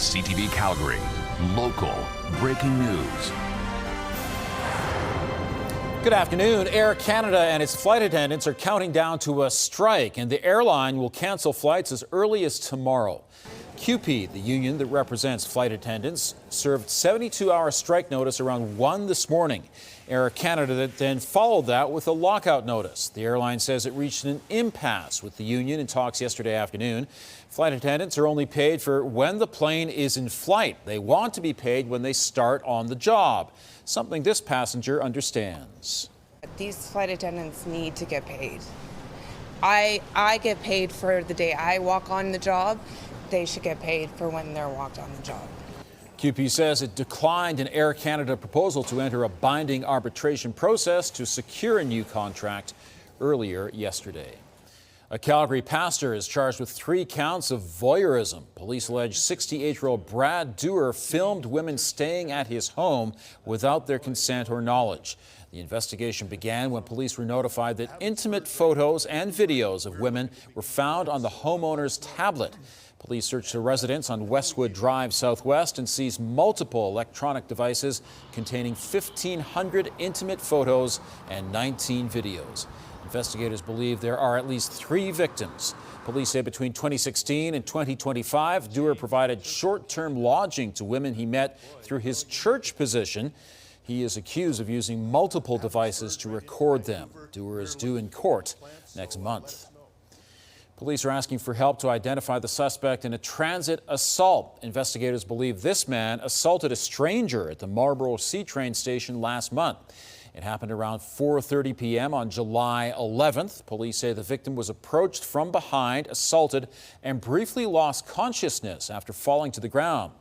CTV Calgary, local breaking news. Good afternoon. Air Canada and its flight attendants are counting down to a strike, and the airline will cancel flights as early as tomorrow. CUPE, the union that represents flight attendants, served 72-hour strike notice around 1 this morning. Air Canada then followed that with a lockout notice. The airline says it reached an impasse with the union in talks yesterday afternoon. Flight attendants are only paid for when the plane is in flight. They want to be paid when they start on the job, something this passenger understands. These flight attendants need to get paid. I get paid for the day I walk on the job. They should get paid for when they're walked on the job. CUPE says it declined an Air Canada proposal to enter a binding arbitration process to secure a new contract earlier yesterday. A Calgary pastor is charged with 3 counts of voyeurism. Police allege 68-year-old Brad Dewar filmed women staying at his home without their consent or knowledge. The investigation began when police were notified that intimate photos and videos of women were found on the homeowner's tablet. Police searched the residence on Westwood Drive Southwest and seized multiple electronic devices containing 1,500 intimate photos and 19 videos. Investigators believe there are at least 3 victims. Police say between 2016 and 2025, Dewar provided short-term lodging to women he met through his church position. He is accused of using multiple devices to record them. Dewar is due in court next month. Police are asking for help to identify the suspect in a transit assault. Investigators believe this man assaulted a stranger at the Marlborough C train station last month. It happened around 4:30 p.m. on July 11th. Police say the victim was approached from behind, assaulted, and briefly lost consciousness after falling to the ground.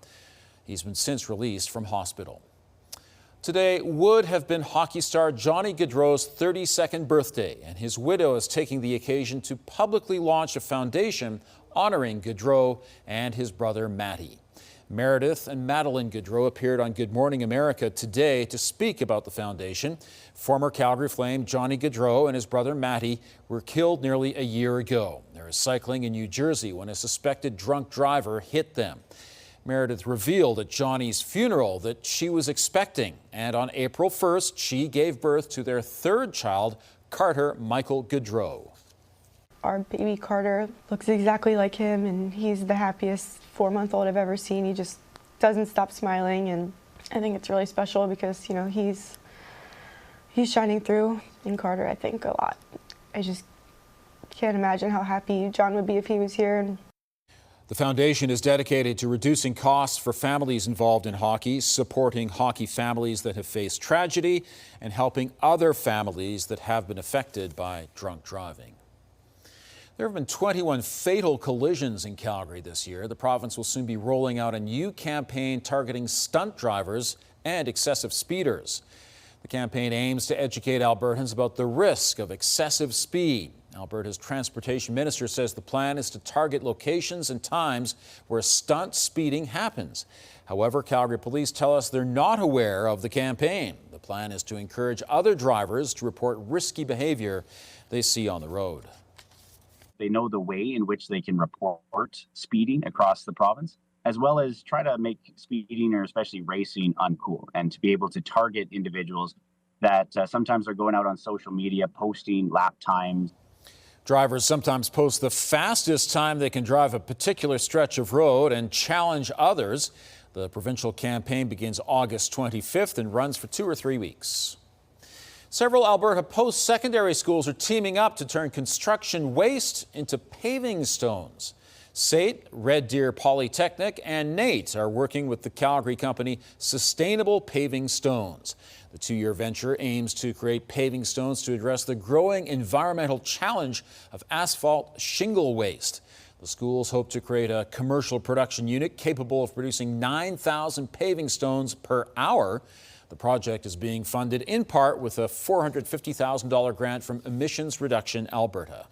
He's been since released from hospital. Today would have been hockey star Johnny Gdro's 32nd birthday, and his widow is taking the occasion to publicly launch a foundation honoring Gdro and his brother Matty. Meredith and Madeline Gdro appeared on Good Morning America today to speak about the foundation. Former Calgary Flame Johnny Gdro and his brother Matty were killed nearly a year ago. They were cycling in New Jersey when a suspected drunk driver hit them. Meredith revealed at Johnny's funeral that she was expecting, and on April 1st, she gave birth to their 3rd child, Carter Michael Gdro. Our baby Carter looks exactly like him, and he's the happiest 4-month-old I've ever seen. He just doesn't stop smiling, and I think it's really special because, you know, he's shining through in Carter, I think, a lot. I just can't imagine how happy John would be if he was here. The foundation is dedicated to reducing costs for families involved in hockey, supporting hockey families that have faced tragedy, and helping other families that have been affected by drunk driving. There have been 21 fatal collisions in Calgary this year. The province will soon be rolling out a new campaign targeting stunt drivers and excessive speeders. The campaign aims to educate Albertans about the risk of excessive speed. Alberta's transportation minister says the plan is to target locations and times where stunt speeding happens. However, Calgary police tell us they're not aware of the campaign. The plan is to encourage other drivers to report risky behavior they see on the road. They know the way in which they can report speeding across the province, as well as try to make speeding or especially racing uncool, and to be able to target individuals that sometimes are going out on social media posting lap times. Drivers sometimes post the fastest time they can drive a particular stretch of road and challenge others. The provincial campaign begins August 25th and runs for 2 or 3 weeks. Several Alberta post-secondary schools are teaming up to turn construction waste into paving stones. SAIT, Red Deer Polytechnic, and NATE are working with the Calgary company Sustainable Paving Stones. The 2-year venture aims to create paving stones to address the growing environmental challenge of asphalt shingle waste. The schools hope to create a commercial production unit capable of producing 9,000 paving stones per hour. The project is being funded in part with a $450,000 grant from Emissions Reduction Alberta.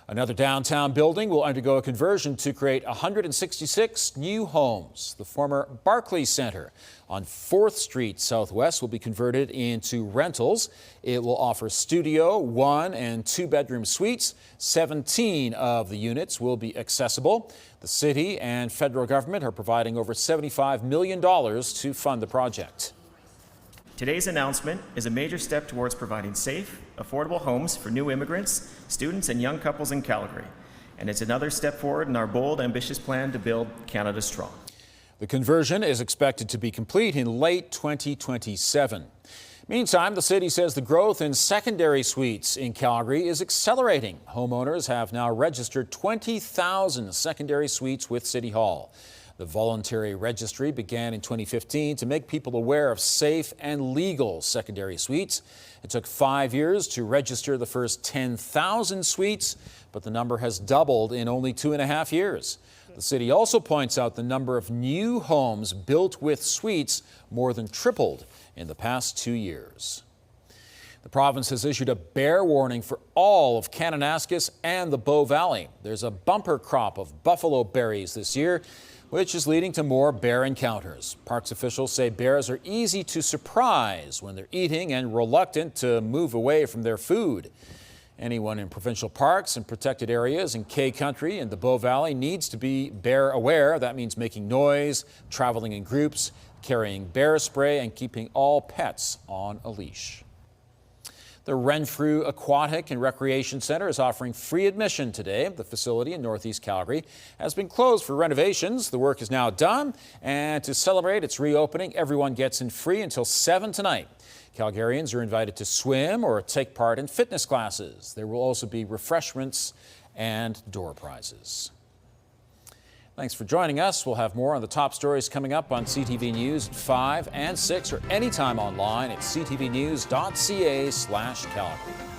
Another downtown building will undergo a conversion to create 166 new homes. The former Barkley Centre on 4th Street Southwest will be converted into rentals. It will offer studio, 1- and 2-bedroom suites. 17 of the units will be accessible. The city and federal government are providing over $75 million to fund the project. Today's announcement is a major step towards providing safe, affordable homes for new immigrants, students, and young couples in Calgary. And it's another step forward in our bold, ambitious plan to build Canada strong. The conversion is expected to be complete in late 2027. Meantime, the city says the growth in secondary suites in Calgary is accelerating. Homeowners have now registered 20,000 secondary suites with City Hall. The voluntary registry began in 2015 to make people aware of safe and legal secondary suites. It took 5 years to register the first 10,000 suites, but the number has doubled in only 2.5 years. The city also points out the number of new homes built with suites more than tripled in the past 2 years. The province has issued a bear warning for all of Kananaskis and the Bow Valley. There's a bumper crop of buffalo berries this year, which is leading to more bear encounters. Parks officials say bears are easy to surprise when they're eating and reluctant to move away from their food. Anyone in provincial parks and protected areas in K Country and the Bow Valley needs to be bear aware. That means making noise, traveling in groups, carrying bear spray, and keeping all pets on a leash. The Renfrew Aquatic and Recreation Centre is offering free admission today. The facility in northeast Calgary has been closed for renovations. The work is now done, and to celebrate its reopening, everyone gets in free until 7 tonight. Calgarians are invited to swim or take part in fitness classes. There will also be refreshments and door prizes. Thanks for joining us. We'll have more on the top stories coming up on CTV News at 5 and 6 or anytime online at ctvnews.ca/Calgary.